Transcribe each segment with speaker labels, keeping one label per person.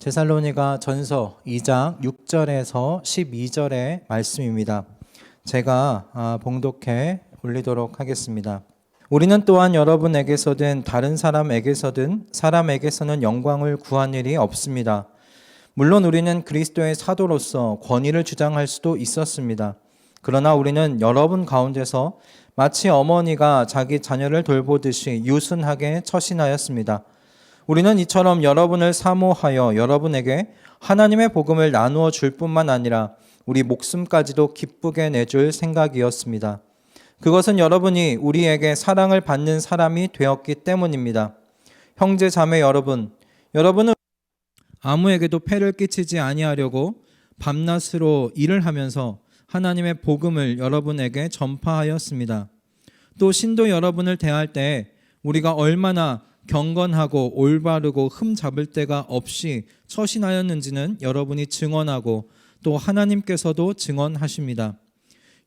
Speaker 1: 데살로니가 전서 2장 6절에서 12절의 말씀입니다. 제가 봉독해 올리도록 하겠습니다. 우리는 또한 여러분에게서든 다른 사람에게서는 영광을 구한 일이 없습니다. 물론 우리는 그리스도의 사도로서 권위를 주장할 수도 있었습니다. 그러나 우리는 여러분 가운데서 마치 어머니가 자기 자녀를 돌보듯이 유순하게 처신하였습니다. 우리는 이처럼 여러분을 사모하여 여러분에게 하나님의 복음을 나누어 줄 뿐만 아니라 우리 목숨까지도 기쁘게 내줄 생각이었습니다. 그것은 여러분이 우리에게 사랑을 받는 사람이 되었기 때문입니다. 형제 자매 여러분은 아무에게도 폐를 끼치지 아니하려고 밤낮으로 일을 하면서 하나님의 복음을 여러분에게 전파하였습니다. 또 신도 여러분을 대할 때 우리가 얼마나 경건하고 올바르고 흠 잡을 데가 없이 처신하였는지는 여러분이 증언하고 또 하나님께서도 증언하십니다.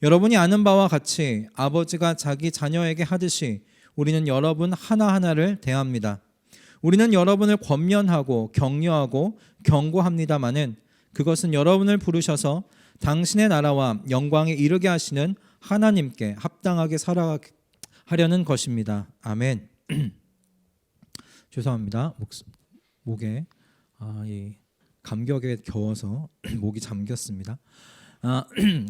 Speaker 1: 여러분이 아는 바와 같이 아버지가 자기 자녀에게 하듯이 우리는 여러분 하나하나를 대합니다. 우리는 여러분을 권면하고 격려하고 경고합니다마는 그것은 여러분을 부르셔서 당신의 나라와 영광에 이르게 하시는 하나님께 합당하게 살아가려는 것입니다. 아멘. 죄송합니다. 목에 이 감격에 겨워서 목이 잠겼습니다.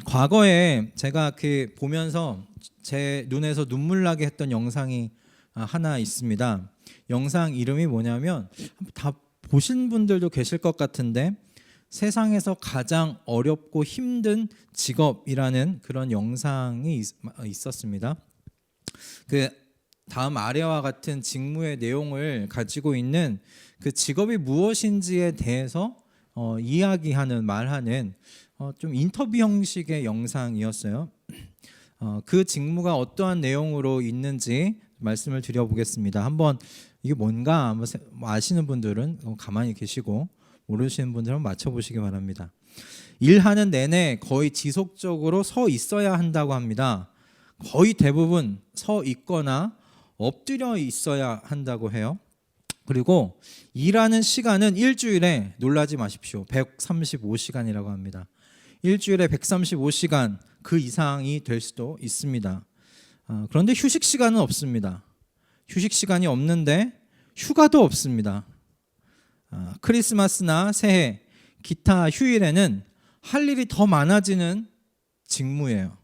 Speaker 1: 과거에 제가 보면서 제 눈에서 눈물 나게 했던 영상이 하나 있습니다. 영상 이름이 뭐냐면 다 보신 분들도 계실 것 같은데 세상에서 가장 어렵고 힘든 직업이라는 그런 영상이 있었습니다. 다음 아래와 같은 직무의 내용을 가지고 있는 그 직업이 무엇인지에 대해서 말하는 좀 인터뷰 형식의 영상이었어요. 그 직무가 어떠한 내용으로 있는지 말씀을 드려보겠습니다. 한번 이게 뭔가 한번 아시는 분들은 가만히 계시고 모르시는 분들은 맞춰보시기 바랍니다. 일하는 내내 거의 지속적으로 서 있어야 한다고 합니다. 거의 대부분 서 있거나 엎드려 있어야 한다고 해요. 그리고 일하는 시간은 일주일에, 놀라지 마십시오, 135시간이라고 합니다. 일주일에 135시간 그 이상이 될 수도 있습니다. 그런데 휴식 시간은 없습니다. 휴식 시간이 없는데 휴가도 없습니다. 크리스마스나 새해, 기타 휴일에는 할 일이 더 많아지는 직무예요.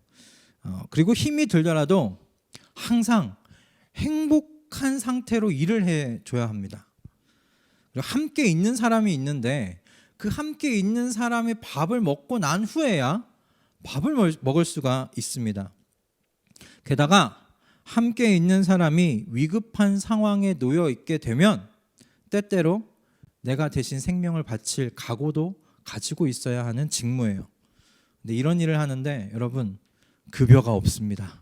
Speaker 1: 그리고 힘이 들더라도 항상 행복한 상태로 일을 해줘야 합니다. 그리고 함께 있는 사람이 있는데 그 함께 있는 사람이 밥을 먹고 난 후에야 밥을 먹을 수가 있습니다. 게다가 함께 있는 사람이 위급한 상황에 놓여 있게 되면 때때로 내가 대신 생명을 바칠 각오도 가지고 있어야 하는 직무예요. 근데 이런 일을 하는데 여러분 급여가 없습니다.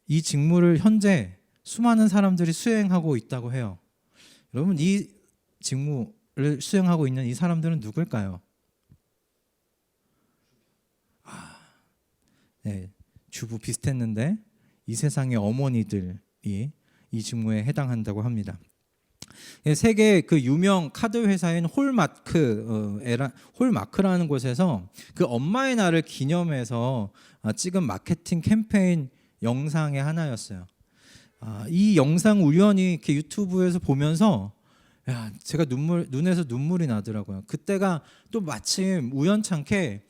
Speaker 1: 이 직무를 현재 수많은 사람들이 수행하고 있다고 해요. 여러분 이 직무를 수행하고 있는 이 사람들은 누굴까요? 네, 주부 비슷했는데 이 세상의 어머니들이 이 직무에 해당한다고 합니다. 세계 그 유명 카드 회사인 홀마크라는 곳에서 그 엄마의 날을 기념해서 찍은 마케팅 캠페인 영상의 하나였어요. 이 영상 우연히 이렇게 유튜브에서 보면서 제가 눈에서 눈물이 나더라고요. 그때가 또 마침 우연찮게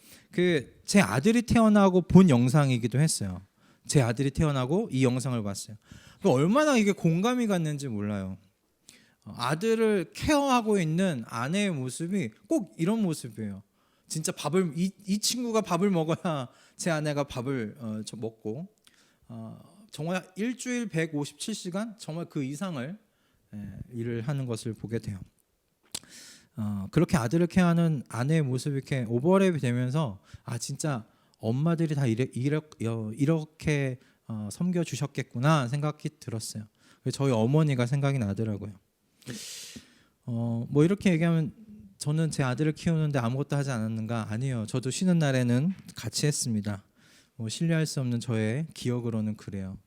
Speaker 1: 제 아들이 태어나고 본 영상이기도 했어요. 제 아들이 태어나고 이 영상을 봤어요. 얼마나 이게 공감이 갔는지 몰라요. 아들을 케어하고 있는 아내의 모습이 꼭 이런 모습이에요. 진짜 이 친구가 밥을 먹어야 제 아내가 밥을 먹고 정말 일주일 157시간 정말 그 이상을 일을 하는 것을 보게 돼요. 그렇게 아들을 케어하는 아내의 모습이 이렇게 오버랩이 되면서 진짜 엄마들이 다 이렇게 섬겨주셨겠구나 생각이 들었어요. 저희 어머니가 생각이 나더라고요. 뭐 이렇게 얘기하면 저는 제 아들을 키우는데 아무것도 하지 않았는가? 아니에요. 저도 쉬는 날에는 같이 했습니다. 신뢰할 수 없는 저의 기억으로는 그래요.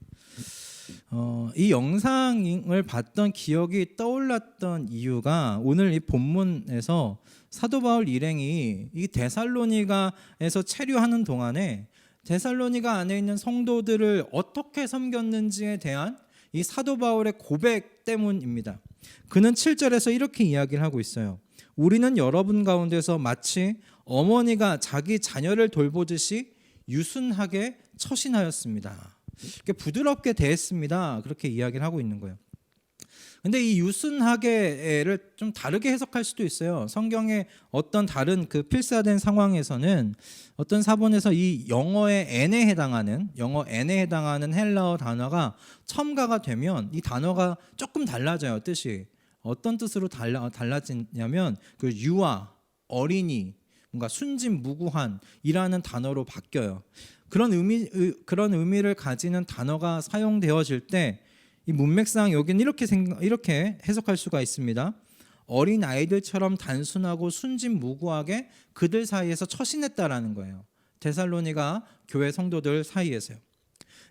Speaker 1: 이 영상을 봤던 기억이 떠올랐던 이유가 오늘 이 본문에서 사도 바울 일행이 이 데살로니가에서 체류하는 동안에 데살로니가 안에 있는 성도들을 어떻게 섬겼는지에 대한 이 사도 바울의 고백 때문입니다. 그는 7절에서 이렇게 이야기를 하고 있어요. 우리는 여러분 가운데서 마치 어머니가 자기 자녀를 돌보듯이 유순하게 처신하였습니다. 부드럽게 대했습니다. 그렇게 이야기를 하고 있는 거예요. 근데 이 유순하게를 좀 다르게 해석할 수도 있어요. 성경의 어떤 다른 그 필사된 상황에서는 어떤 사본에서 이 영어 n에 해당하는 헬라어 단어가 첨가가 되면 이 단어가 조금 달라져요. 뜻이 어떤 뜻으로 달라지냐면 그 유아, 어린이, 뭔가 순진무구한이라는 단어로 바뀌어요. 그런 의미를 가지는 단어가 사용되어질 때 이 문맥상 여기는 이렇게 해석할 수가 있습니다. 어린 아이들처럼 단순하고 순진무구하게 그들 사이에서 처신했다라는 거예요. 데살로니가 교회 성도들 사이에서요.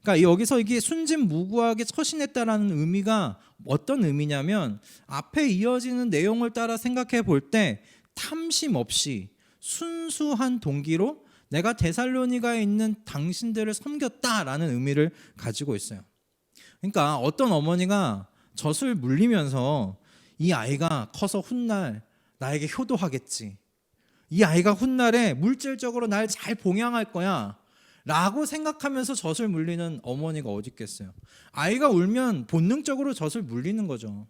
Speaker 1: 그러니까 여기서 이게 순진무구하게 처신했다라는 의미가 어떤 의미냐면 앞에 이어지는 내용을 따라 생각해 볼 때 탐심 없이 순수한 동기로 내가 데살로니가에 있는 당신들을 섬겼다라는 의미를 가지고 있어요. 그러니까 어떤 어머니가 젖을 물리면서 이 아이가 커서 훗날 나에게 효도하겠지, 이 아이가 훗날에 물질적으로 날 잘 봉양할 거야 라고 생각하면서 젖을 물리는 어머니가 어디 있겠어요. 아이가 울면 본능적으로 젖을 물리는 거죠.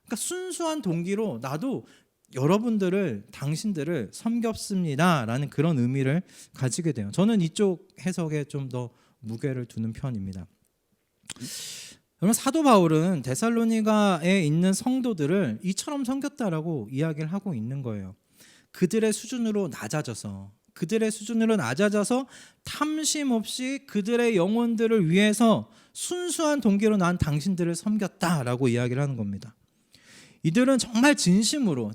Speaker 1: 그러니까 순수한 동기로 나도 당신들을 섬겼습니다 라는 그런 의미를 가지게 돼요. 저는 이쪽 해석에 좀 더 무게를 두는 편입니다. 그러면 사도 바울은 데살로니가에 있는 성도들을 이처럼 섬겼다라고 이야기를 하고 있는 거예요. 그들의 수준으로 낮아져서 탐심 없이 그들의 영혼들을 위해서 순수한 동기로 난 당신들을 섬겼다라고 이야기를 하는 겁니다. 이들은 정말 진심으로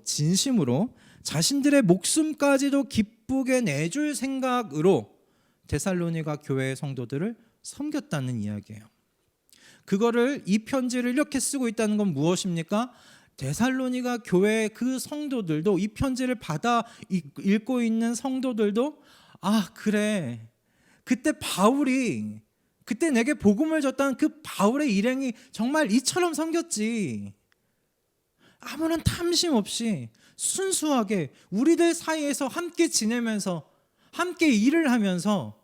Speaker 1: 자신들의 목숨까지도 기쁘게 내줄 생각으로 데살로니가 교회의 성도들을 섬겼다는 이야기예요. 그거를 이 편지를 이렇게 쓰고 있다는 건 무엇입니까? 데살로니가 교회의 그 성도들도, 이 편지를 받아 읽고 있는 성도들도 그래, 그때 내게 복음을 줬다는 그 바울의 일행이 정말 이처럼 섬겼지. 아무런 탐심 없이 순수하게 우리들 사이에서 함께 지내면서 함께 일을 하면서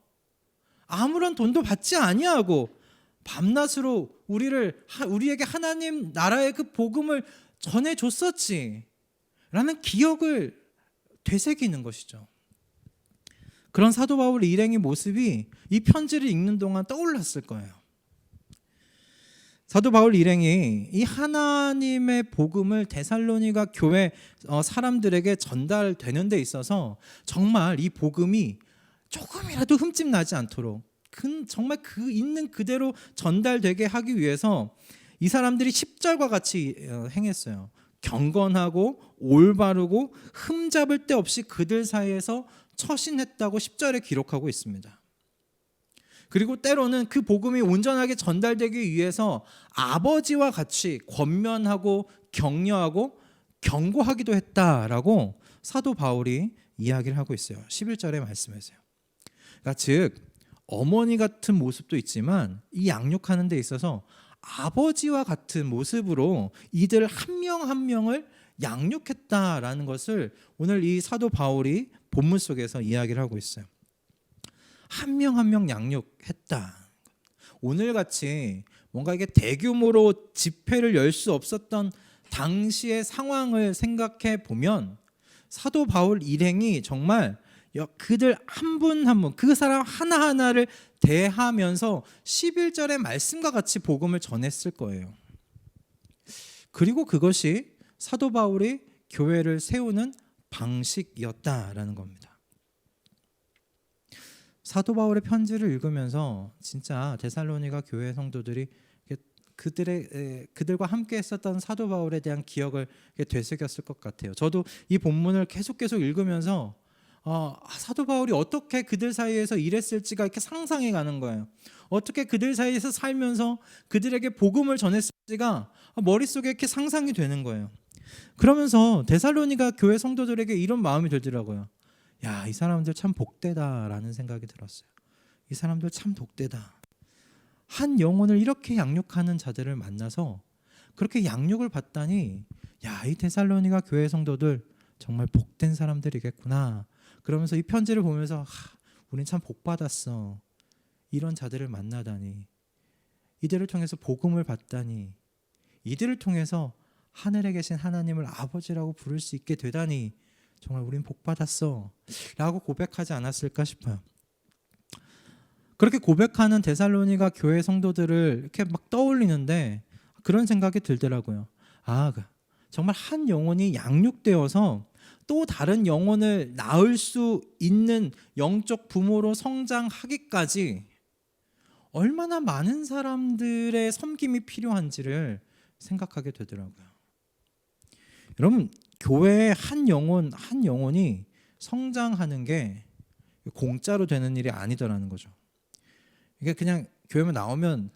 Speaker 1: 아무런 돈도 받지 아니하고 밤낮으로 우리에게 하나님 나라의 그 복음을 전해줬었지 라는 기억을 되새기는 것이죠. 그런 사도 바울 일행의 모습이 이 편지를 읽는 동안 떠올랐을 거예요. 사도 바울 일행이 이 하나님의 복음을 데살로니가 교회 사람들에게 전달되는 데 있어서 정말 이 복음이 조금이라도 흠집 나지 않도록 정말 그 있는 그대로 전달되게 하기 위해서 이 사람들이 10절과 같이 행했어요. 경건하고 올바르고 흠잡을 데 없이 그들 사이에서 처신했다고 10절에 기록하고 있습니다. 그리고 때로는 그 복음이 온전하게 전달되기 위해서 아버지와 같이 권면하고 격려하고 경고하기도 했다라고 사도 바울이 이야기를 하고 있어요. 11절의 말씀에서요. 그러니까 즉 어머니 같은 모습도 있지만 이 양육하는 데 있어서 아버지와 같은 모습으로 이들 한 명 한 명을 양육했다라는 것을 오늘 이 사도 바울이 본문 속에서 이야기를 하고 있어요. 한 명 한 명 양육했다. 오늘같이 뭔가 이게 대규모로 집회를 열 수 없었던 당시의 상황을 생각해 보면 사도 바울 일행이 정말 그들 한 분 한 분, 그 사람 하나하나를 대하면서 11절의 말씀과 같이 복음을 전했을 거예요. 그리고 그것이 사도 바울이 교회를 세우는 방식이었다라는 겁니다. 사도 바울의 편지를 읽으면서 진짜 데살로니가 교회 성도들이 그들과 함께 했었던 사도 바울에 대한 기억을 되새겼을 것 같아요. 저도 이 본문을 계속 읽으면서 사도 바울이 어떻게 그들 사이에서 일했을지가 이렇게 상상해 가는 거예요. 어떻게 그들 사이에서 살면서 그들에게 복음을 전했을지가 머릿속에 이렇게 상상이 되는 거예요. 그러면서 데살로니가 교회 성도들에게 이런 마음이 들더라고요. 야, 이 사람들 참 복되다라는 생각이 들었어요. 이 사람들 참 복되다. 한 영혼을 이렇게 양육하는 자들을 만나서 그렇게 양육을 받다니, 야, 이 데살로니가 교회 성도들 정말 복된 사람들이겠구나. 그러면서 이 편지를 보면서 우린 참 복받았어. 이런 자들을 만나다니, 이들을 통해서 복음을 받다니, 이들을 통해서 하늘에 계신 하나님을 아버지라고 부를 수 있게 되다니 정말 우린 복받았어 라고 고백하지 않았을까 싶어요. 그렇게 고백하는 데살로니가 교회 성도들을 이렇게 막 떠올리는데 그런 생각이 들더라고요. 정말 한 영혼이 양육되어서 또 다른 영혼을 낳을 수 있는 영적 부모로 성장하기까지 얼마나 많은 사람들의 섬김이 필요한지를 생각하게 되더라고요. 여러분, 교회의 한 영혼이 성장하는 게 공짜로 되는 일이 아니더라는 거죠. 이게 그냥 교회만 나오면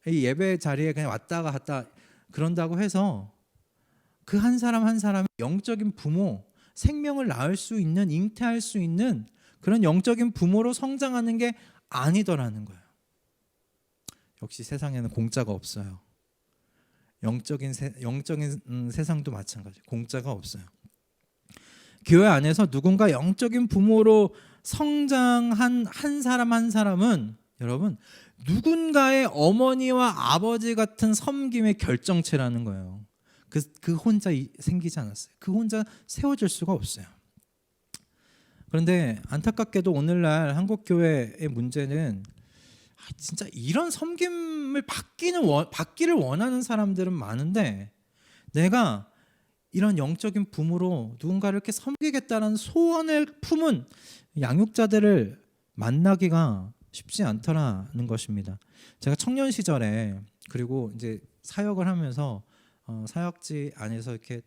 Speaker 1: 이 예배 자리에 그냥 왔다가 갔다 그런다고 해서 그 한 사람 한 사람의 영적인 부모, 생명을 낳을 수 있는, 잉태할 수 있는 그런 영적인 부모로 성장하는 게 아니더라는 거예요. 역시 세상에는 공짜가 없어요. 영적인 세상도 마찬가지. 공짜가 없어요. 교회 안에서 누군가 영적인 부모로 성장한 한 사람 한 사람은 여러분 누군가의 어머니와 아버지 같은 섬김의 결정체라는 거예요. 그 혼자 생기지 않았어요. 그 혼자 세워질 수가 없어요. 그런데 안타깝게도 오늘날 한국 교회의 문제는 진짜 이런 섬김을 받기를 원하는 사람들은 많은데, 내가 이런 영적인 부모로 누군가를 이렇게 섬기겠다는 소원을 품은 양육자들을 만나기가 쉽지 않더라는 것입니다. 제가 청년 시절에 그리고 이제 사역을 하면서 사역지 안에서 이렇게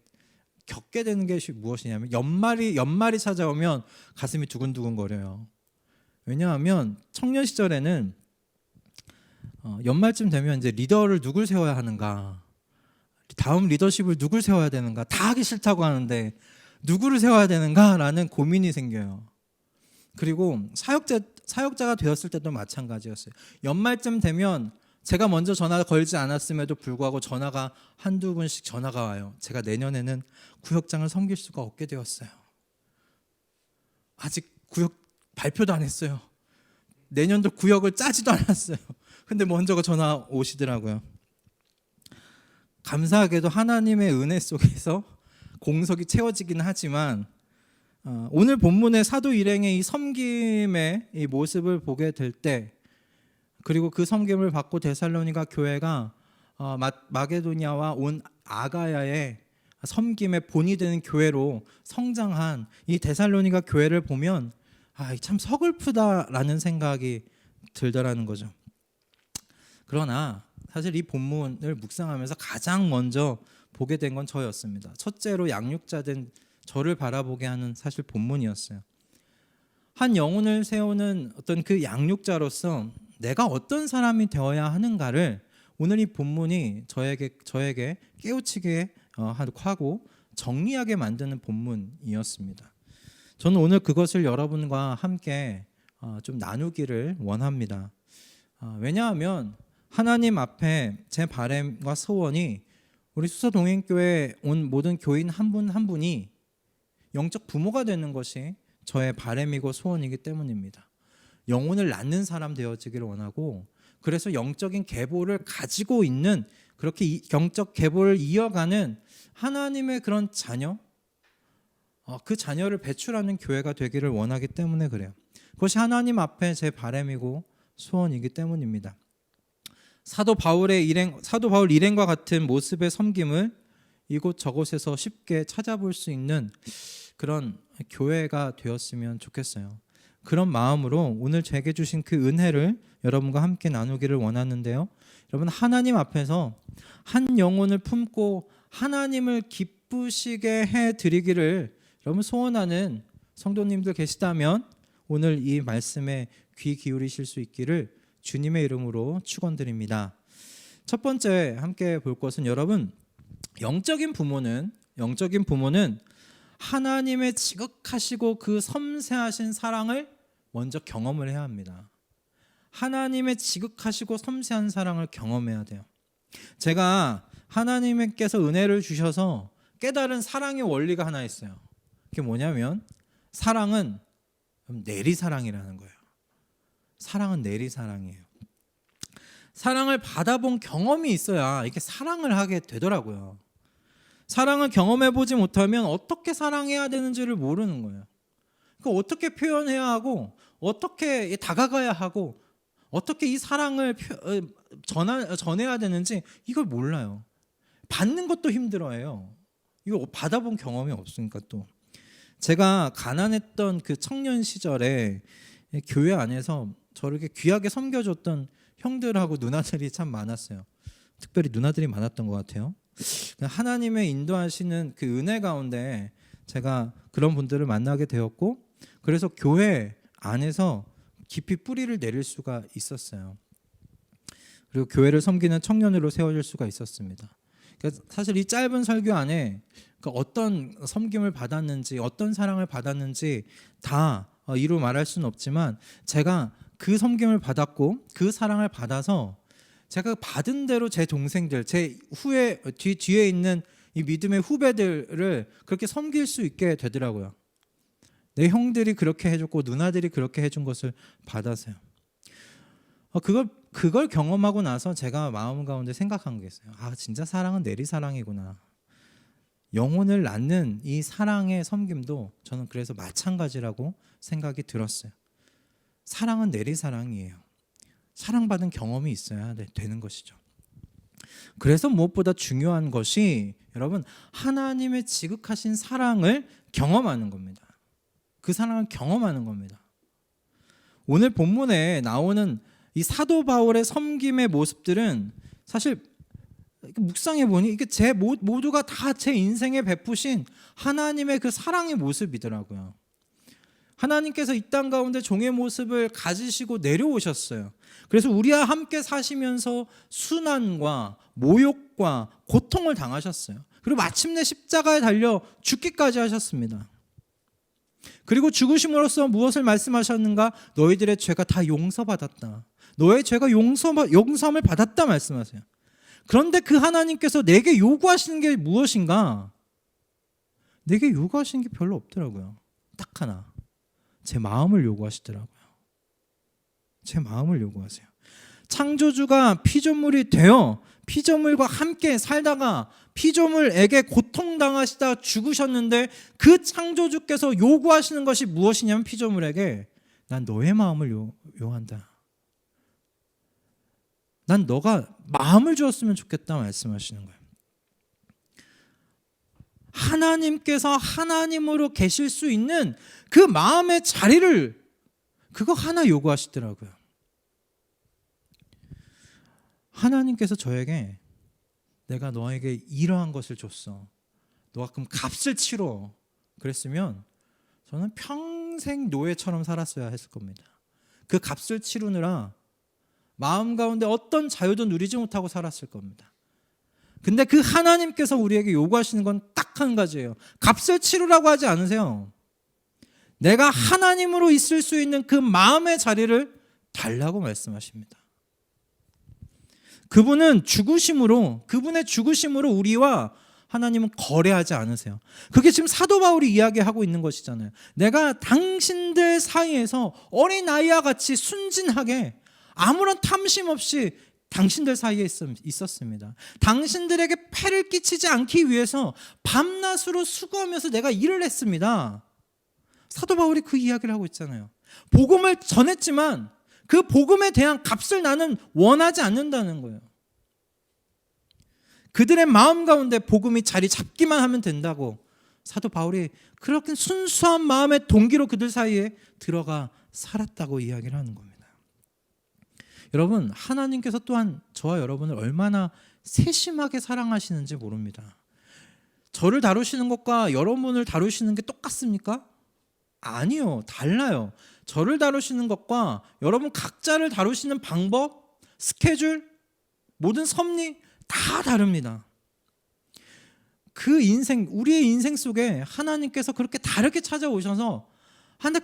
Speaker 1: 겪게 되는 게 무엇이냐면 연말이 찾아오면 가슴이 두근두근 거려요. 왜냐하면 청년 시절에는 연말쯤 되면 이제 리더를 누굴 세워야 하는가, 다음 리더십을 누굴 세워야 되는가, 다 하기 싫다고 하는데 누구를 세워야 되는가라는 고민이 생겨요. 그리고 사역자가 되었을 때도 마찬가지였어요. 연말쯤 되면 제가 먼저 전화 걸지 않았음에도 불구하고 전화가 한두 분씩 전화가 와요. 제가 내년에는 구역장을 섬길 수가 없게 되었어요. 아직 구역 발표도 안 했어요. 내년도 구역을 짜지도 않았어요. 근데 먼저 전화 오시더라고요. 감사하게도 하나님의 은혜 속에서 공석이 채워지긴 하지만 오늘 본문의 사도 일행의 이 섬김의 이 모습을 보게 될 때, 그리고 그 섬김을 받고 데살로니가 교회가 마게도니아와 온 아가야의 섬김의 본이 되는 교회로 성장한 이 데살로니가 교회를 보면 참 서글프다라는 생각이 들더라는 거죠. 그러나 사실 이 본문을 묵상하면서 가장 먼저 보게 된 건 저였습니다. 첫째로 양육자된 저를 바라보게 하는 사실 본문이었어요. 한 영혼을 세우는 어떤 그 양육자로서 내가 어떤 사람이 되어야 하는가를 오늘 이 본문이 저에게 깨우치게 하고 정리하게 만드는 본문이었습니다. 저는 오늘 그것을 여러분과 함께 좀 나누기를 원합니다. 왜냐하면 하나님 앞에 제 바람과 소원이 우리 수서동행교회에 온 모든 교인 한 분 한 분이 영적 부모가 되는 것이 저의 바람이고 소원이기 때문입니다. 영혼을 낳는 사람 되어지기를 원하고, 그래서 영적인 계보를 가지고 있는, 그렇게 영적 계보를 이어가는 하나님의 그런 자녀, 그 자녀를 배출하는 교회가 되기를 원하기 때문에 그래요. 그것이 하나님 앞에 제 바람이고 소원이기 때문입니다. 사도 바울 일행과 같은 모습의 섬김을 이곳저곳에서 쉽게 찾아볼 수 있는 그런 교회가 되었으면 좋겠어요. 그런 마음으로 오늘 제게 주신 그 은혜를 여러분과 함께 나누기를 원하는데요. 여러분, 하나님 앞에서 한 영혼을 품고 하나님을 기쁘시게 해드리기를 여러분 소원하는 성도님들 계시다면 오늘 이 말씀에 귀 기울이실 수 있기를 주님의 이름으로 축원드립니다. 첫 번째 함께 볼 것은 여러분, 영적인 부모는 하나님의 지극하시고 그 섬세하신 사랑을 먼저 경험을 해야 합니다. 하나님의 지극하시고 섬세한 사랑을 경험해야 돼요. 제가 하나님께서 은혜를 주셔서 깨달은 사랑의 원리가 하나 있어요. 그게 뭐냐면 사랑은 내리사랑이라는 거예요. 사랑은 내리사랑이에요. 사랑을 받아본 경험이 있어야 이렇게 사랑을 하게 되더라고요. 사랑을 경험해보지 못하면 어떻게 사랑해야 되는지를 모르는 거예요. 그러니까 어떻게 표현해야 하고 어떻게 다가가야 하고 어떻게 이 사랑을 전해야 되는지 이걸 몰라요. 받는 것도 힘들어해요. 이거 받아본 경험이 없으니까. 또 제가 가난했던 그 청년 시절에 교회 안에서 저를 이렇게 귀하게 섬겨줬던 형들하고 누나들이 참 많았어요. 특별히 누나들이 많았던 것 같아요. 하나님의 인도하시는 그 은혜 가운데 제가 그런 분들을 만나게 되었고, 그래서 교회 안에서 깊이 뿌리를 내릴 수가 있었어요. 그리고 교회를 섬기는 청년으로 세워질 수가 있었습니다. 그러니까 사실 이 짧은 설교 안에 어떤 섬김을 받았는지 어떤 사랑을 받았는지 다 이루 말할 수는 없지만, 제가 그 섬김을 받았고 그 사랑을 받아서 제가 받은 대로 제 동생들, 제 뒤에 있는 이 믿음의 후배들을 그렇게 섬길 수 있게 되더라고요. 내 형들이 그렇게 해줬고 누나들이 그렇게 해준 것을 받아서요. 그걸 경험하고 나서 제가 마음 가운데 생각한 게 있어요. 진짜 사랑은 내리사랑이구나. 영혼을 낳는 이 사랑의 섬김도 저는 그래서 마찬가지라고 생각이 들었어요. 사랑은 내리사랑이에요. 사랑받은 경험이 있어야 되는 것이죠. 그래서 무엇보다 중요한 것이 여러분, 하나님의 지극하신 사랑을 경험하는 겁니다. 그 사랑을 경험하는 겁니다. 오늘 본문에 나오는 이 사도 바울의 섬김의 모습들은 사실 묵상해 보니 이게 모두가 다 제 인생에 베푸신 하나님의 그 사랑의 모습이더라고요. 하나님께서 이 땅 가운데 종의 모습을 가지시고 내려오셨어요. 그래서 우리와 함께 사시면서 순환과 모욕과 고통을 당하셨어요. 그리고 마침내 십자가에 달려 죽기까지 하셨습니다. 그리고 죽으심으로써 무엇을 말씀하셨는가? 너희들의 죄가 다 용서받았다. 너의 죄가 용서함을 받았다 말씀하세요. 그런데 그 하나님께서 내게 요구하시는 게 무엇인가? 내게 요구하시는 게 별로 없더라고요. 딱 하나. 제 마음을 요구하시더라고요. 제 마음을 요구하세요. 창조주가 피조물이 되어 피조물과 함께 살다가 피조물에게 고통당하시다 죽으셨는데, 그 창조주께서 요구하시는 것이 무엇이냐면 피조물에게 난 너의 마음을 요한다. 난 너가 마음을 주었으면 좋겠다 말씀하시는 거예요. 하나님께서 하나님으로 계실 수 있는 그 마음의 자리를 그거 하나 요구하시더라고요. 하나님께서 저에게 내가 너에게 이러한 것을 줬어. 너가 그럼 값을 치러. 그랬으면 저는 평생 노예처럼 살았어야 했을 겁니다. 그 값을 치르느라 마음 가운데 어떤 자유도 누리지 못하고 살았을 겁니다. 근데 그 하나님께서 우리에게 요구하시는 건 딱 한 가지예요. 값을 치르라고 하지 않으세요. 내가 하나님으로 있을 수 있는 그 마음의 자리를 달라고 말씀하십니다. 그분의 죽으심으로 우리와 하나님은 거래하지 않으세요. 그게 지금 사도 바울이 이야기하고 있는 것이잖아요. 내가 당신들 사이에서 어린아이와 같이 순진하게 아무런 탐심 없이 당신들 사이에 있었습니다. 당신들에게 폐를 끼치지 않기 위해서 밤낮으로 수고하면서 내가 일을 했습니다. 사도 바울이 그 이야기를 하고 있잖아요. 복음을 전했지만 그 복음에 대한 값을 나는 원하지 않는다는 거예요. 그들의 마음 가운데 복음이 자리 잡기만 하면 된다고 사도 바울이 그렇게 순수한 마음의 동기로 그들 사이에 들어가 살았다고 이야기를 하는 겁니다. 여러분, 하나님께서 또한 저와 여러분을 얼마나 세심하게 사랑하시는지 모릅니다. 저를 다루시는 것과 여러분을 다루시는 게 똑같습니까? 아니요. 달라요. 저를 다루시는 것과 여러분 각자를 다루시는 방법, 스케줄, 모든 섭리 다 다릅니다. 그 인생, 우리의 인생 속에 하나님께서 그렇게 다르게 찾아오셔서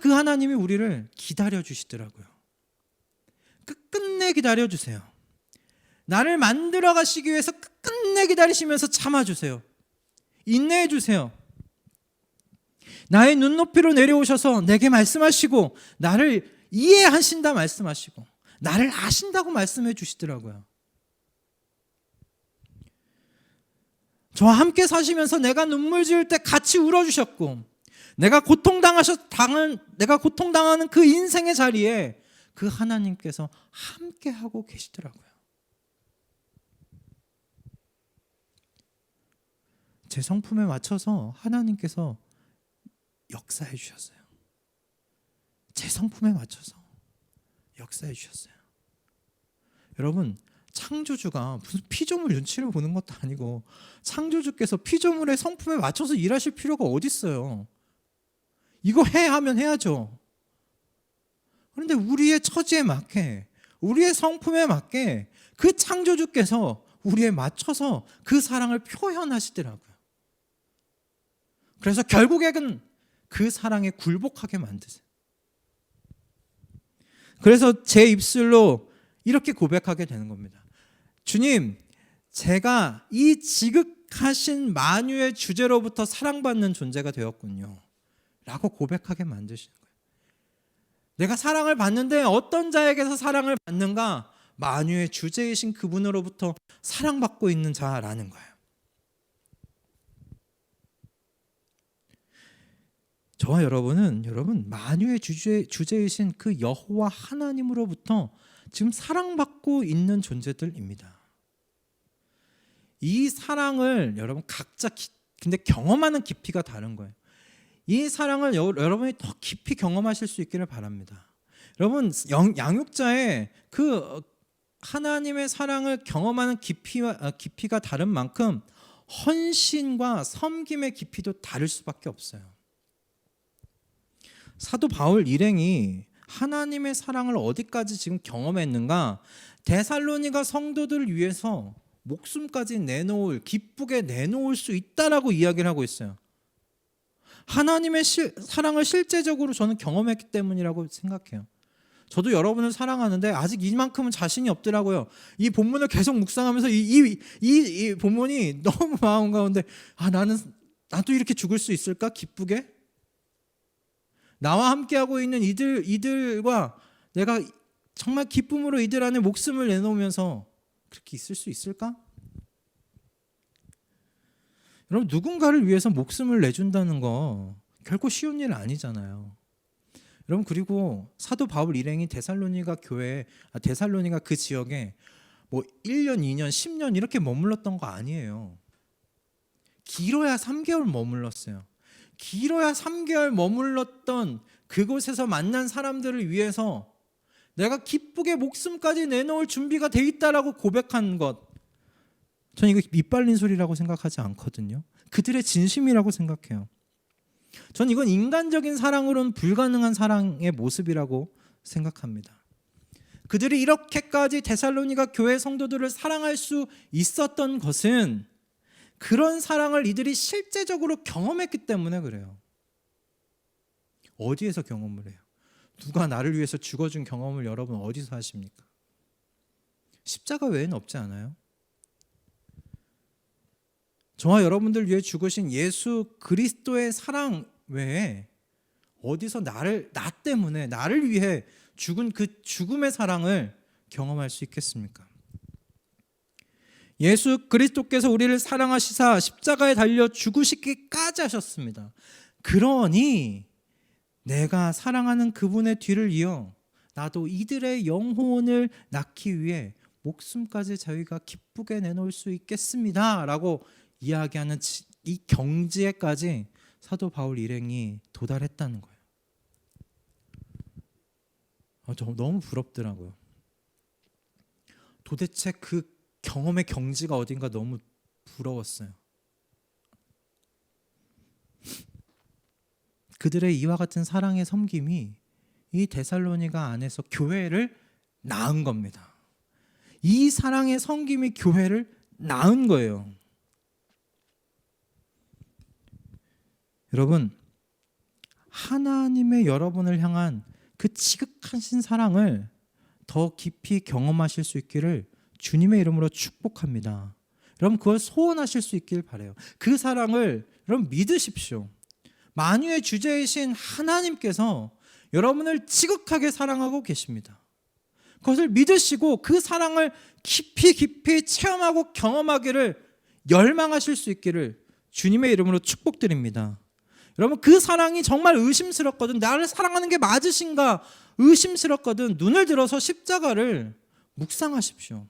Speaker 1: 그 하나님이 우리를 기다려 주시더라고요. 끝끝내 기다려 주세요. 나를 만들어 가시기 위해서 끝끝내 기다리시면서 참아주세요. 인내해 주세요. 나의 눈높이로 내려오셔서 내게 말씀하시고 나를 이해하신다 말씀하시고 나를 아신다고 말씀해 주시더라고요. 저와 함께 사시면서 내가 눈물 지을 때 같이 울어주셨고 내가 고통당하는 그 인생의 자리에 그 하나님께서 함께하고 계시더라고요. 제 성품에 맞춰서 하나님께서 역사해 주셨어요. 제 성품에 맞춰서 역사해 주셨어요. 여러분, 창조주가 무슨 피조물 눈치를 보는 것도 아니고 창조주께서 피조물의 성품에 맞춰서 일하실 필요가 어디 있어요. 이거 해 하면 해야죠. 그런데 우리의 처지에 맞게, 우리의 성품에 맞게 그 창조주께서 우리에 맞춰서 그 사랑을 표현하시더라고요. 그래서 결국에는 그 사랑에 굴복하게 만드세요. 그래서 제 입술로 이렇게 고백하게 되는 겁니다. 주님, 제가 이 지극하신 만유의 주제로부터 사랑받는 존재가 되었군요. 라고 고백하게 만드시는 거예요. 내가 사랑을 받는데 어떤 자에게서 사랑을 받는가? 만유의 주제이신 그분으로부터 사랑받고 있는 자라는 거예요. 저와 여러분은 만유의 주제이신 그 여호와 하나님으로부터 지금 사랑받고 있는 존재들입니다. 이 사랑을 여러분 각자 근데 경험하는 깊이가 다른 거예요. 이 사랑을 여러분이 더 깊이 경험하실 수 있기를 바랍니다. 여러분, 양육자의 그 하나님의 사랑을 경험하는 깊이가 다른 만큼 헌신과 섬김의 깊이도 다를 수밖에 없어요. 사도 바울 일행이 하나님의 사랑을 어디까지 지금 경험했는가? 데살로니가 성도들을 위해서 목숨까지 기쁘게 내놓을 수 있다라고 이야기를 하고 있어요. 하나님의 사랑을 실제적으로 저는 경험했기 때문이라고 생각해요. 저도 여러분을 사랑하는데 아직 이만큼은 자신이 없더라고요. 이 본문을 계속 묵상하면서 이 본문이 너무 마음 가운데 나도 이렇게 죽을 수 있을까? 기쁘게? 나와 함께하고 있는 이들과 내가 정말 기쁨으로 이들 안에 목숨을 내놓으면서 그렇게 있을 수 있을까? 여러분, 누군가를 위해서 목숨을 내준다는 거 결코 쉬운 일 아니잖아요. 여러분, 그리고 사도 바울 일행이 데살로니가 그 지역에 뭐 1년, 2년, 10년 이렇게 머물렀던 거 아니에요. 길어야 3개월 머물렀어요. 길어야 3개월 머물렀던 그곳에서 만난 사람들을 위해서 내가 기쁘게 목숨까지 내놓을 준비가 돼 있다라고 고백한 것, 저는 이거 밑발린 소리라고 생각하지 않거든요. 그들의 진심이라고 생각해요. 저는 이건 인간적인 사랑으로는 불가능한 사랑의 모습이라고 생각합니다. 그들이 이렇게까지 데살로니가 교회 성도들을 사랑할 수 있었던 것은 그런 사랑을 이들이 실제적으로 경험했기 때문에 그래요. 어디에서 경험을 해요? 누가 나를 위해서 죽어준 경험을 여러분 어디서 하십니까? 십자가 외에는 없지 않아요? 저와 여러분들 위해 죽으신 예수 그리스도의 사랑 외에 어디서 나 때문에 나를 위해 죽은 그 죽음의 사랑을 경험할 수 있겠습니까? 예수 그리스도께서 우리를 사랑하시사 십자가에 달려 죽으시기까지 하셨습니다. 그러니 내가 사랑하는 그분의 뒤를 이어 나도 이들의 영혼을 낳기 위해 목숨까지 저희가 기쁘게 내놓을 수 있겠습니다 라고 이야기하는 이 경지에까지 사도 바울 일행이 도달했다는 거예요. 저 너무 부럽더라고요. 도대체 그 경험의 경지가 어딘가 너무 부러웠어요. 그들의 이와 같은 사랑의 섬김이 이 데살로니가 안에서 교회를 낳은 겁니다. 이 사랑의 섬김이 교회를 낳은 거예요. 여러분, 하나님의 여러분을 향한 그 지극하신 사랑을 더 깊이 경험하실 수 있기를 주님의 이름으로 축복합니다. 여러분, 그걸 소원하실 수 있길 바라요. 그 사랑을 여러분 믿으십시오. 만유의 주제이신 하나님께서 여러분을 지극하게 사랑하고 계십니다. 그것을 믿으시고 그 사랑을 깊이 체험하고 경험하기를 열망하실 수 있기를 주님의 이름으로 축복드립니다. 여러분, 그 사랑이 정말 의심스럽거든, 나를 사랑하는 게 맞으신가 의심스럽거든, 눈을 들어서 십자가를 묵상하십시오.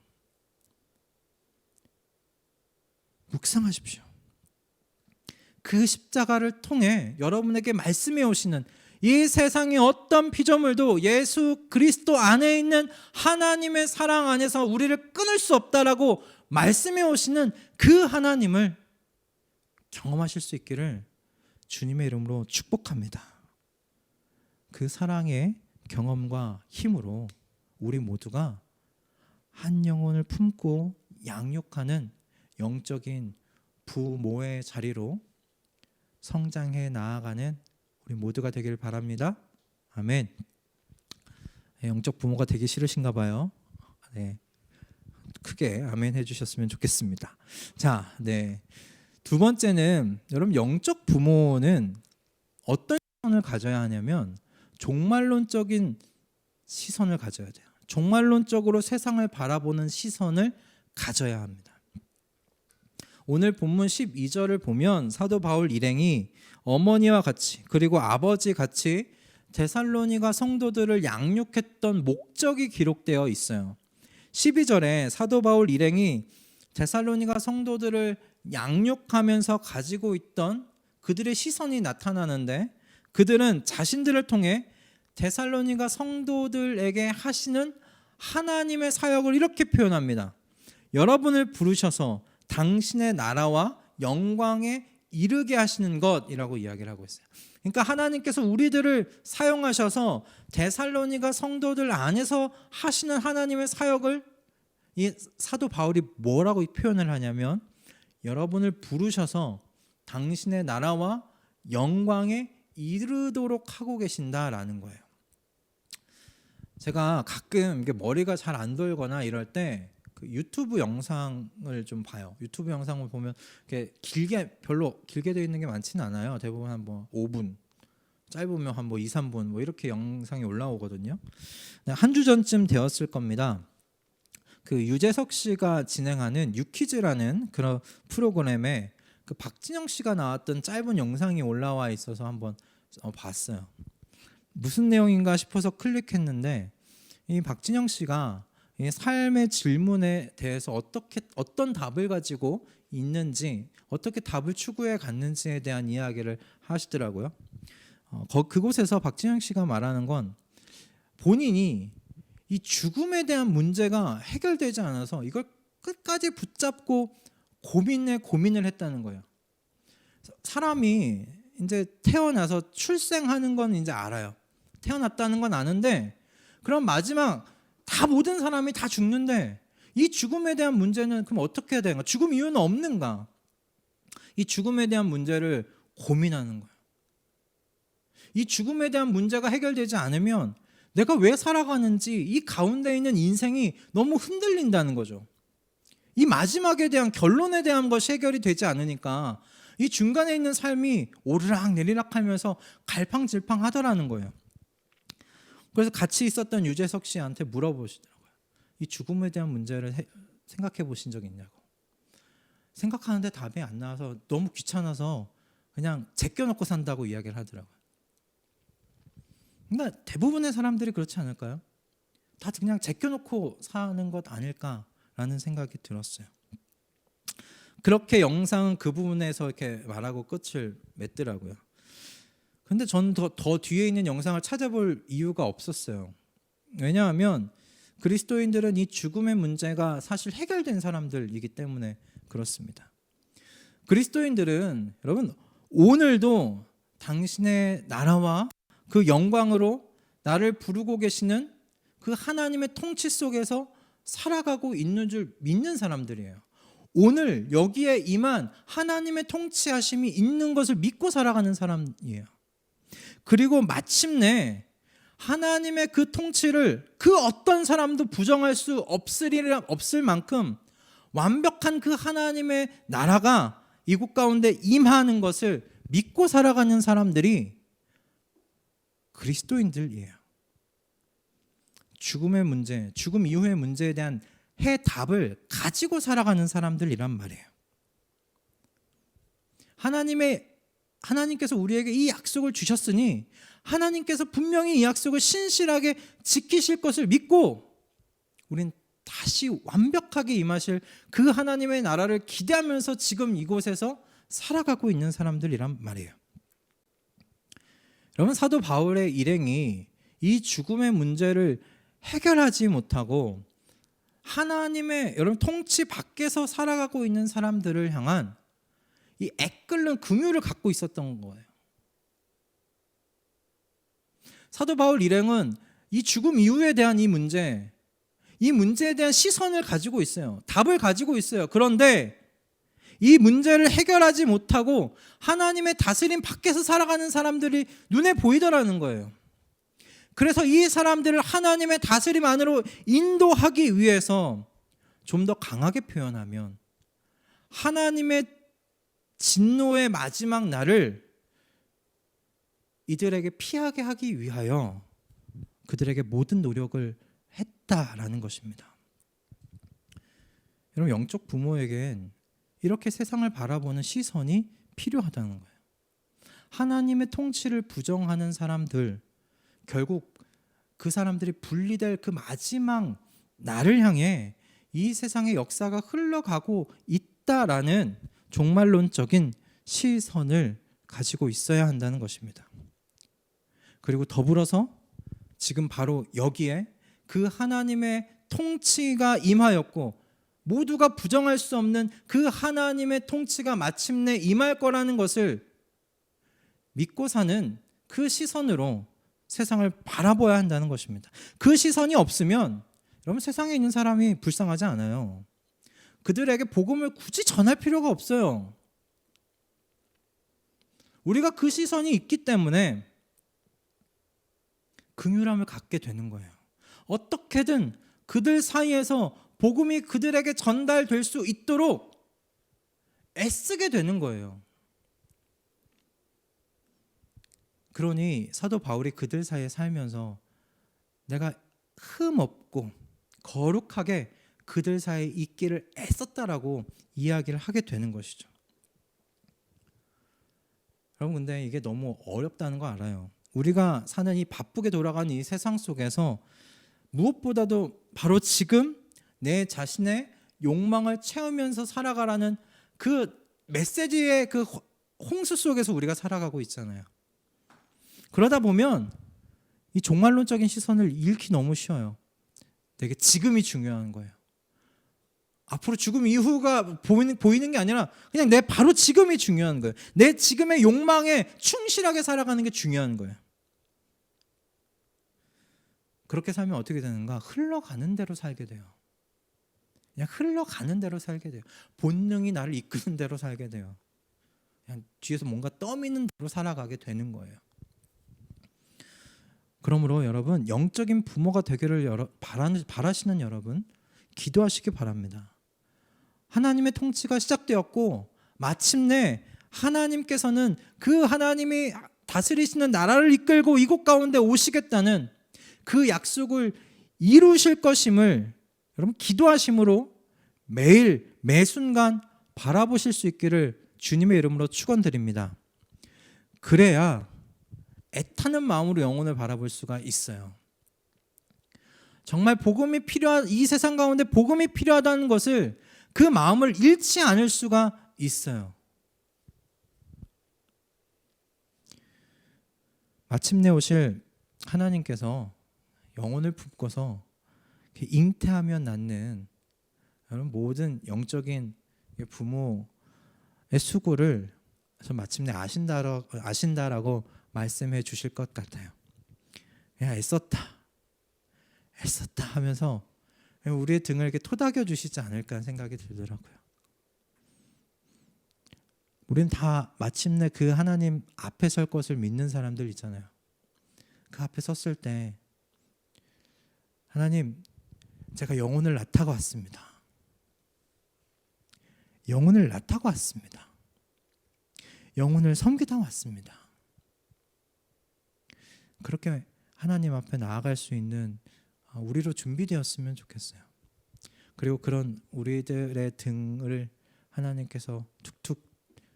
Speaker 1: 묵상하십시오. 그 십자가를 통해 여러분에게 말씀해 오시는 이 세상의 어떤 피조물도 예수 그리스도 안에 있는 하나님의 사랑 안에서 우리를 끊을 수 없다라고 말씀해 오시는 그 하나님을 경험하실 수 있기를 주님의 이름으로 축복합니다. 그 사랑의 경험과 힘으로 우리 모두가 한 영혼을 품고 양육하는 영적인 부모의 자리로 성장해 나아가는 우리 모두가 되길 바랍니다. 아멘. 영적 부모가 되기 싫으신가 봐요. 네, 크게 아멘 해주셨으면 좋겠습니다. 자, 두 번째는 여러분, 영적 부모는 어떤 시선을 가져야 하냐면 종말론적인 시선을 가져야 돼요. 종말론적으로 세상을 바라보는 시선을 가져야 합니다. 오늘 본문 12절을 보면 사도 바울 일행이 어머니와 같이 그리고 아버지 같이 데살로니가 성도들을 양육했던 목적이 기록되어 있어요. 12절에 사도 바울 일행이 데살로니가 성도들을 양육하면서 가지고 있던 그들의 시선이 나타나는데, 그들은 자신들을 통해 데살로니가 성도들에게 하시는 하나님의 사역을 이렇게 표현합니다. 여러분을 부르셔서 당신의 나라와 영광에 이르게 하시는 것이라고 이야기를 하고 있어요. 그러니까 하나님께서 우리들을 사용하셔서 데살로니가 성도들 안에서 하시는 하나님의 사역을 이 사도 바울이 뭐라고 표현을 하냐면 여러분을 부르셔서 당신의 나라와 영광에 이르도록 하고 계신다라는 거예요. 제가 가끔 머리가 잘 안 돌거나 이럴 때 그 유튜브 영상을 좀 봐요. 유튜브 영상을 보면 별로 길게 되어 있는 게 많지는 않아요. 대부분 한 5분, 짧으면 한 2, 3분 이렇게 영상이 올라오거든요. 한 주 전쯤 되었을 겁니다. 그 유재석 씨가 진행하는 유퀴즈라는 그런 프로그램에 그 박진영 씨가 나왔던 짧은 영상이 올라와 있어서 한번 봤어요. 무슨 내용인가 싶어서 클릭했는데, 이 박진영 씨가 이 삶의 질문에 대해서 어떤 답을 가지고 있는지, 어떻게 답을 추구해 갔는지에 대한 이야기를 하시더라고요. 그곳에서 박진영 씨가 말하는 건 본인이 이 죽음에 대한 문제가 해결되지 않아서 이걸 끝까지 붙잡고 고민을 했다는 거예요. 사람이 이제 태어나서 출생하는 건 이제 알아요. 태어났다는 건 아는데, 그럼 마지막 다 모든 사람이 다 죽는데 이 죽음에 대한 문제는 그럼 어떻게 해야 되는가? 죽음 이유는 없는가? 이 죽음에 대한 문제를 고민하는 거예요. 이 죽음에 대한 문제가 해결되지 않으면 내가 왜 살아가는지, 이 가운데 있는 인생이 너무 흔들린다는 거죠. 이 마지막에 대한 결론에 대한 것이 해결이 되지 않으니까 이 중간에 있는 삶이 오르락 내리락 하면서 갈팡질팡 하더라는 거예요. 그래서 같이 있었던 유재석 씨한테 물어보시더라고요. 이 죽음에 대한 문제를 생각해 보신 적 있냐고. 생각하는데 답이 안 나와서 너무 귀찮아서 그냥 제껴놓고 산다고 이야기를 하더라고요. 그러니까 대부분의 사람들이 그렇지 않을까요? 다 그냥 제껴놓고 사는 것 아닐까라는 생각이 들었어요. 그렇게 영상은 그 부분에서 이렇게 말하고 끝을 맺더라고요. 근데 저는 더 뒤에 있는 영상을 찾아볼 이유가 없었어요. 왜냐하면 그리스도인들은 이 죽음의 문제가 사실 해결된 사람들이기 때문에 그렇습니다. 그리스도인들은 여러분 오늘도 당신의 나라와 그 영광으로 나를 부르고 계시는 그 하나님의 통치 속에서 살아가고 있는 줄 믿는 사람들이에요. 오늘 여기에 임한 하나님의 통치하심이 있는 것을 믿고 살아가는 사람이에요. 그리고 마침내 하나님의 그 통치를 그 어떤 사람도 부정할 수 없을 만큼 완벽한 그 하나님의 나라가 이곳 가운데 임하는 것을 믿고 살아가는 사람들이 그리스도인들이에요. 죽음의 문제, 죽음 이후의 문제에 대한 해답을 가지고 살아가는 사람들이란 말이에요. 하나님께서 우리에게 이 약속을 주셨으니 하나님께서 분명히 이 약속을 신실하게 지키실 것을 믿고 우린 다시 완벽하게 임하실 그 하나님의 나라를 기대하면서 지금 이곳에서 살아가고 있는 사람들이란 말이에요. 여러분, 사도 바울의 일행이 이 죽음의 문제를 해결하지 못하고 하나님의 여러분 통치 밖에서 살아가고 있는 사람들을 향한 이 애끓는 긍휼을 갖고 있었던 거예요. 사도 바울 일행은 이 죽음 이후에 대한 이 문제에 대한 시선을 가지고 있어요. 답을 가지고 있어요. 그런데 이 문제를 해결하지 못하고 하나님의 다스림 밖에서 살아가는 사람들이 눈에 보이더라는 거예요. 그래서 이 사람들을 하나님의 다스림 안으로 인도하기 위해서 좀 더 강하게 표현하면 하나님의 진노의 마지막 날을 이들에게 피하게 하기 위하여 그들에게 모든 노력을 했다라는 것입니다. 여러분, 영적 부모에겐 이렇게 세상을 바라보는 시선이 필요하다는 거예요. 하나님의 통치를 부정하는 사람들, 결국 그 사람들이 분리될 그 마지막 날을 향해 이 세상의 역사가 흘러가고 있다라는 종말론적인 시선을 가지고 있어야 한다는 것입니다. 그리고 더불어서 지금 바로 여기에 그 하나님의 통치가 임하였고 모두가 부정할 수 없는 그 하나님의 통치가 마침내 임할 거라는 것을 믿고 사는 그 시선으로 세상을 바라봐야 한다는 것입니다. 그 시선이 없으면 여러분, 세상에 있는 사람이 불쌍하지 않아요. 그들에게 복음을 굳이 전할 필요가 없어요. 우리가 그 시선이 있기 때문에 긍휼함을 갖게 되는 거예요. 어떻게든 그들 사이에서 복음이 그들에게 전달될 수 있도록 애쓰게 되는 거예요. 그러니 사도 바울이 그들 사이에 살면서 내가 흠없고 거룩하게 그들 사이에 있기를 애썼다라고 이야기를 하게 되는 것이죠. 여러분, 근데 이게 너무 어렵다는 거 알아요. 우리가 사는 이 바쁘게 돌아가는 이 세상 속에서 무엇보다도 바로 지금 내 자신의 욕망을 채우면서 살아가라는 그 메시지의 그 홍수 속에서 우리가 살아가고 있잖아요. 그러다 보면 이 종말론적인 시선을 잃기 너무 쉬워요. 되게 지금이 중요한 거예요. 앞으로 죽음 이후가 보이는 게 아니라 그냥 내 바로 지금이 중요한 거예요. 내 지금의 욕망에 충실하게 살아가는 게 중요한 거예요. 그렇게 살면 어떻게 되는가? 흘러가는 대로 살게 돼요. 그냥 흘러가는 대로 살게 돼요. 본능이 나를 이끄는 대로 살게 돼요. 그냥 뒤에서 뭔가 떠미는 대로 살아가게 되는 거예요. 그러므로 여러분, 영적인 부모가 되기를 바라시는 여러분, 기도하시기 바랍니다. 하나님의 통치가 시작되었고 마침내 하나님께서는 그 하나님이 다스리시는 나라를 이끌고 이곳 가운데 오시겠다는 그 약속을 이루실 것임을 여러분 기도하심으로 매일 매순간 바라보실 수 있기를 주님의 이름으로 축원드립니다. 그래야 애타는 마음으로 영혼을 바라볼 수가 있어요. 정말 복음이 필요한 이 세상 가운데 복음이 필요하다는 것을 그 마음을 잃지 않을 수가 있어요. 마침내 오실 하나님께서 영혼을 품고서 잉태하면 낳는 모든 영적인 부모의 수고를 전 마침내 아신다라고 말씀해 주실 것 같아요. 야, 애썼다 하면서 우리의 등을 이렇게 토닥여 주시지 않을까 하는 생각이 들더라고요. 우리는 다 마침내 그 하나님 앞에 설 것을 믿는 사람들 있잖아요. 그 앞에 섰을 때 하나님, 제가 영혼을 낳다가 왔습니다. 영혼을 낳다가 왔습니다. 영혼을 섬기다 왔습니다. 그렇게 하나님 앞에 나아갈 수 있는 우리로 준비되었으면 좋겠어요. 그리고 그런 우리들의 등을 하나님께서 툭툭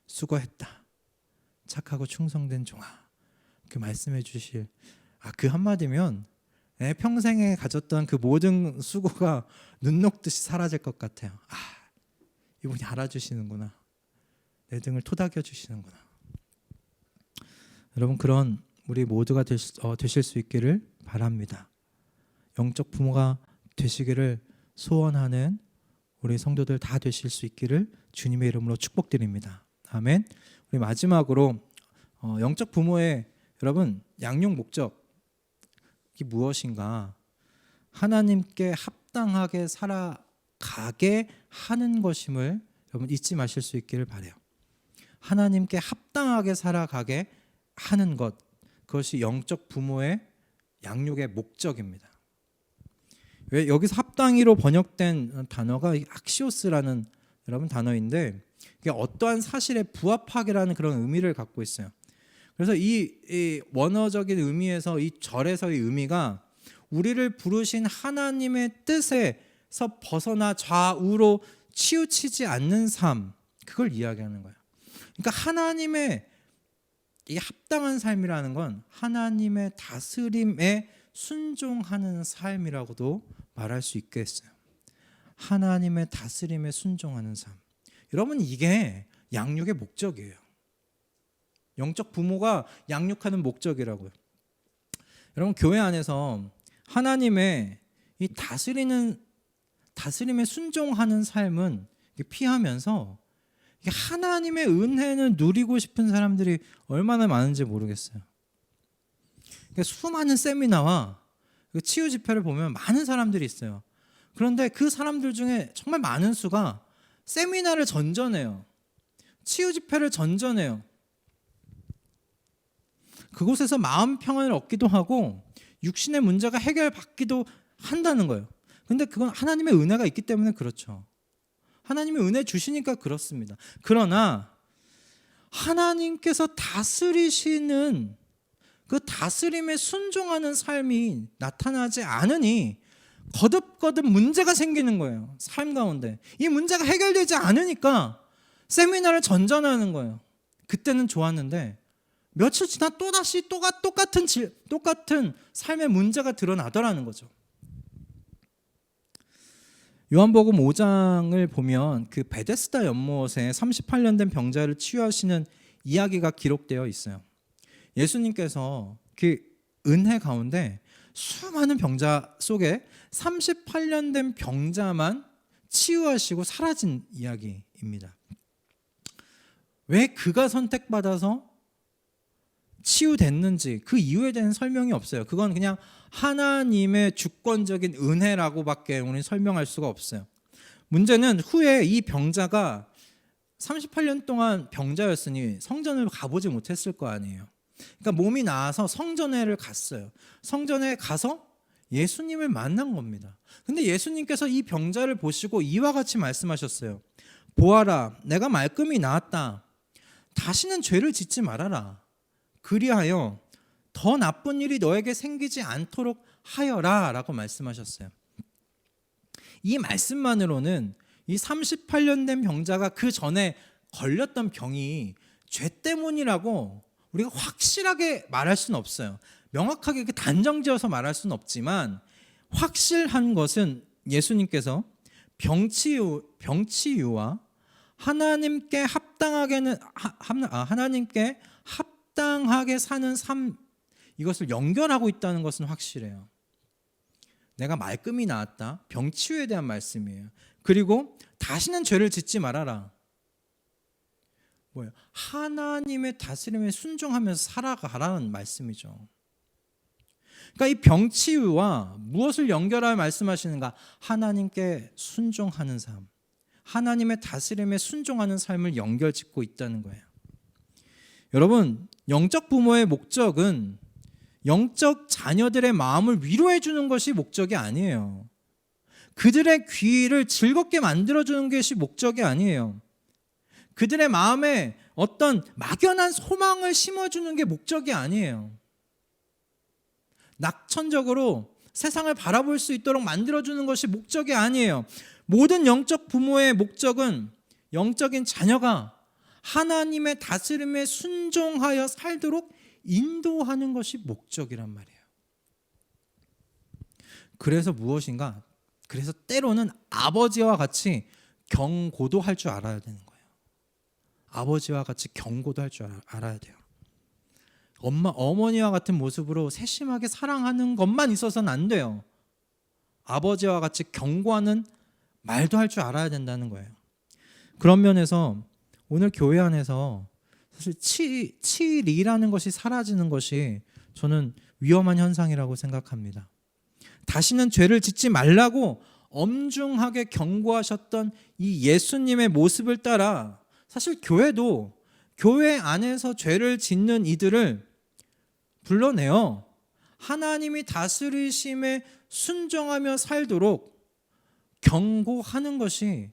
Speaker 1: 수고했다, 착하고 충성된 종아, 그 말씀해 주실 그 한마디면 평생에 가졌던 그 모든 수고가 눈 녹듯이 사라질 것 같아요. 이분이 알아주시는구나, 내 등을 토닥여 주시는구나. 여러분, 그런 우리 모두가 되실 수 있기를 바랍니다. 영적 부모가 되시기를 소원하는 우리 성도들 다 되실 수 있기를 주님의 이름으로 축복드립니다. 아멘. 우리 마지막으로 영적 부모의 여러분 양육 목적이 무엇인가? 하나님께 합당하게 살아가게 하는 것임을 여러분 잊지 마실 수 있기를 바라요. 하나님께 합당하게 살아가게 하는 것, 그것이 영적 부모의 양육의 목적입니다. 왜 여기서 합당히로 번역된 단어가 악시오스라는 여러분 단어인데, 이게 어떠한 사실에 부합하게라는 그런 의미를 갖고 있어요. 그래서 이 원어적인 의미에서, 이 절에서의 의미가 우리를 부르신 하나님의 뜻에서 벗어나 좌우로 치우치지 않는 삶, 그걸 이야기하는 거예요. 그러니까 하나님의 이 합당한 삶이라는 건 하나님의 다스림에 순종하는 삶이라고도 말할 수 있겠어요. 하나님의 다스림에 순종하는 삶. 여러분, 이게 양육의 목적이에요. 영적 부모가 양육하는 목적이라고요. 여러분, 교회 안에서 하나님의 이 다스림에 순종하는 삶은 피하면서 하나님의 은혜는 누리고 싶은 사람들이 얼마나 많은지 모르겠어요. 수많은 세미나와 치유 집회를 보면 많은 사람들이 있어요. 그런데 그 사람들 중에 정말 많은 수가 세미나를 전전해요. 치유 집회를 전전해요. 그곳에서 마음 평안을 얻기도 하고 육신의 문제가 해결받기도 한다는 거예요. 근데 그건 하나님의 은혜가 있기 때문에 그렇죠. 하나님의 은혜 주시니까 그렇습니다. 그러나 하나님께서 다스리시는 그 다스림에 순종하는 삶이 나타나지 않으니 거듭거듭 문제가 생기는 거예요. 삶 가운데 이 문제가 해결되지 않으니까 세미나를 전전하는 거예요. 그때는 좋았는데 며칠 지나 또다시 똑같은 삶의 문제가 드러나더라는 거죠. 요한복음 5장을 보면 그 베데스다 연못에 38년 된 병자를 치유하시는 이야기가 기록되어 있어요. 예수님께서 그 은혜 가운데 수많은 병자 속에 38년 된 병자만 치유하시고 사라진 이야기입니다. 왜 그가 선택받아서 치유됐는지 그 이유에 대한 설명이 없어요. 그건 그냥 하나님의 주권적인 은혜라고밖에 우리는 설명할 수가 없어요. 문제는 후에 이 병자가 38년 동안 병자였으니 성전을 가보지 못했을 거 아니에요. 그러니까 몸이 나아서 성전회를 갔어요. 성전에 가서 예수님을 만난 겁니다. 근데 예수님께서 이 병자를 보시고 이와 같이 말씀하셨어요. 보아라, 내가 말끔히 나았다. 다시는 죄를 짓지 말아라. 그리하여 더 나쁜 일이 너에게 생기지 않도록 하여라 라고 말씀하셨어요. 이 말씀만으로는 이 38년 된 병자가 그 전에 걸렸던 병이 죄 때문이라고 우리가 확실하게 말할 수는 없어요. 명확하게 단정지어서 말할 수는 없지만 확실한 것은 예수님께서 병치유와 하나님께 합당하게 사는 삶, 이것을 연결하고 있다는 것은 확실해요. 내가 말끔히 나았다. 병치유에 대한 말씀이에요. 그리고 다시는 죄를 짓지 말아라. 뭐예요? 하나님의 다스림에 순종하면서 살아가라는 말씀이죠. 그러니까 이 병치유와 무엇을 연결하여 말씀하시는가? 하나님께 순종하는 삶, 하나님의 다스림에 순종하는 삶을 연결짓고 있다는 거예요. 여러분, 영적 부모의 목적은 영적 자녀들의 마음을 위로해 주는 것이 목적이 아니에요. 그들의 귀를 즐겁게 만들어주는 것이 목적이 아니에요. 그들의 마음에 어떤 막연한 소망을 심어주는 게 목적이 아니에요. 낙천적으로 세상을 바라볼 수 있도록 만들어주는 것이 목적이 아니에요. 모든 영적 부모의 목적은 영적인 자녀가 하나님의 다스림에 순종하여 살도록 인도하는 것이 목적이란 말이에요. 그래서 무엇인가? 그래서 때로는 아버지와 같이 경고도 할 줄 알아야 되는 거예요. 아버지와 같이 경고도 할 줄 알아야 돼요. 어머니와 같은 모습으로 세심하게 사랑하는 것만 있어서는 안 돼요. 아버지와 같이 경고하는 말도 할 줄 알아야 된다는 거예요. 그런 면에서 오늘 교회 안에서 사실 치리라는 것이 사라지는 것이 저는 위험한 현상이라고 생각합니다. 다시는 죄를 짓지 말라고 엄중하게 경고하셨던 이 예수님의 모습을 따라 사실 교회도 교회 안에서 죄를 짓는 이들을 불러내어 하나님이 다스리심에 순종하며 살도록 경고하는 것이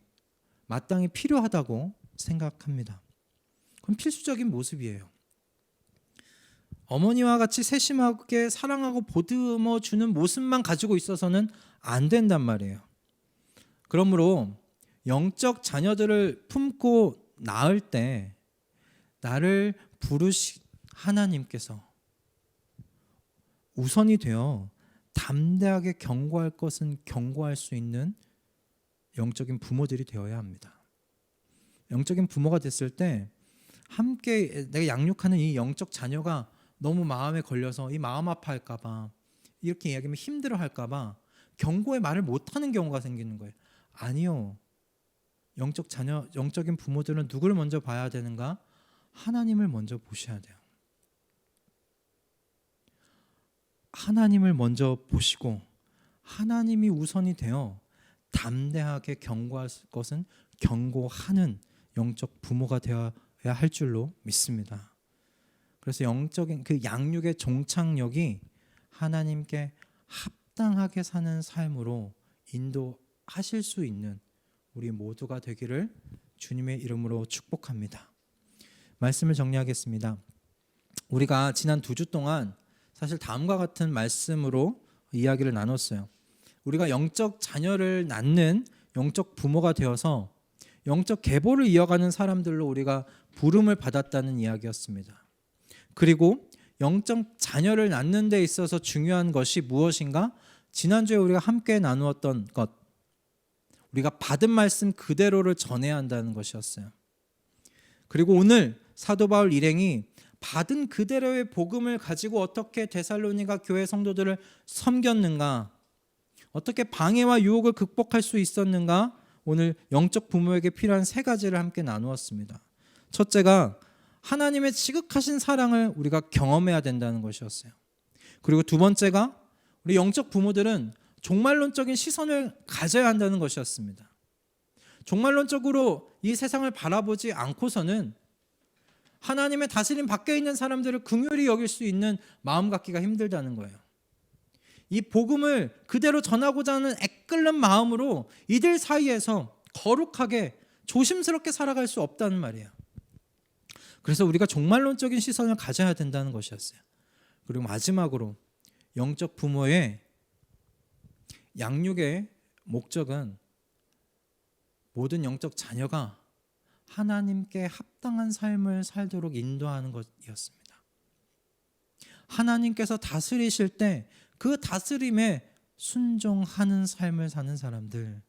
Speaker 1: 마땅히 필요하다고 생각합니다. 그건 필수적인 모습이에요. 어머니와 같이 세심하게 사랑하고 보듬어 주는 모습만 가지고 있어서는 안 된단 말이에요. 그러므로 영적 자녀들을 품고 낳을 때 나를 부르신 하나님께서 우선이 되어 담대하게 경고할 것은 경고할 수 있는 영적인 부모들이 되어야 합니다. 영적인 부모가 됐을 때 함께 내가 양육하는 이 영적 자녀가 너무 마음에 걸려서 이 마음 아파할까 봐, 이렇게 이야기하면 힘들어할까 봐 경고의 말을 못하는 경우가 생기는 거예요. 아니요. 영적 자녀, 영적인 부모들은 누구를 먼저 봐야 되는가? 하나님을 먼저 보셔야 돼요. 하나님을 먼저 보시고 하나님이 우선이 되어 담대하게 경고할 것은 경고하는 영적 부모가 되어야 할 줄로 믿습니다. 그래서 영적인 그 양육의 종착역이 하나님께 합당하게 사는 삶으로 인도하실 수 있는 우리 모두가 되기를 주님의 이름으로 축복합니다. 말씀을 정리하겠습니다. 우리가 지난 2주 동안 사실 다음과 같은 말씀으로 이야기를 나눴어요. 우리가 영적 자녀를 낳는 영적 부모가 되어서 영적 계보를 이어가는 사람들로 우리가 부름을 받았다는 이야기였습니다. 그리고 영적 자녀를 낳는 데 있어서 중요한 것이 무엇인가? 지난주에 우리가 함께 나누었던 것, 우리가 받은 말씀 그대로를 전해야 한다는 것이었어요. 그리고 오늘 사도 바울 일행이 받은 그대로의 복음을 가지고 어떻게 데살로니가 교회 성도들을 섬겼는가, 어떻게 방해와 유혹을 극복할 수 있었는가, 오늘 영적 부모에게 필요한 3가지를 함께 나누었습니다. 첫째가 하나님의 지극하신 사랑을 우리가 경험해야 된다는 것이었어요. 그리고 2번째가 우리 영적 부모들은 종말론적인 시선을 가져야 한다는 것이었습니다. 종말론적으로 이 세상을 바라보지 않고서는 하나님의 다스림 밖에 있는 사람들을 긍휼히 여길 수 있는 마음 갖기가 힘들다는 거예요. 이 복음을 그대로 전하고자 하는 애끓는 마음으로 이들 사이에서 거룩하게 조심스럽게 살아갈 수 없다는 말이에요. 그래서 우리가 종말론적인 시선을 가져야 된다는 것이었어요. 그리고 마지막으로 영적 부모의 양육의 목적은 모든 영적 자녀가 하나님께 합당한 삶을 살도록 인도하는 것이었습니다. 하나님께서 다스리실 때 그 다스림에 순종하는 삶을 사는 사람들,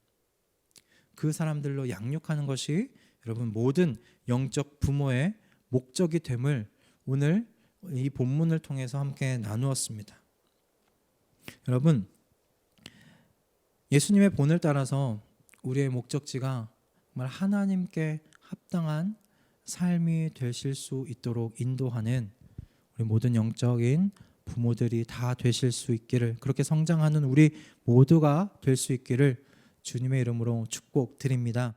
Speaker 1: 그 사람들로 양육하는 것이 여러분 모든 영적 부모의 목적이 됨을 오늘 이 본문을 통해서 함께 나누었습니다. 여러분, 예수님의 본을 따라서 우리의 목적지가 정말 하나님께 합당한 삶이 되실 수 있도록 인도하는 우리 모든 영적인 부모들이 다 되실 수 있기를, 그렇게 성장하는 우리 모두가 될 수 있기를 주님의 이름으로 축복드립니다.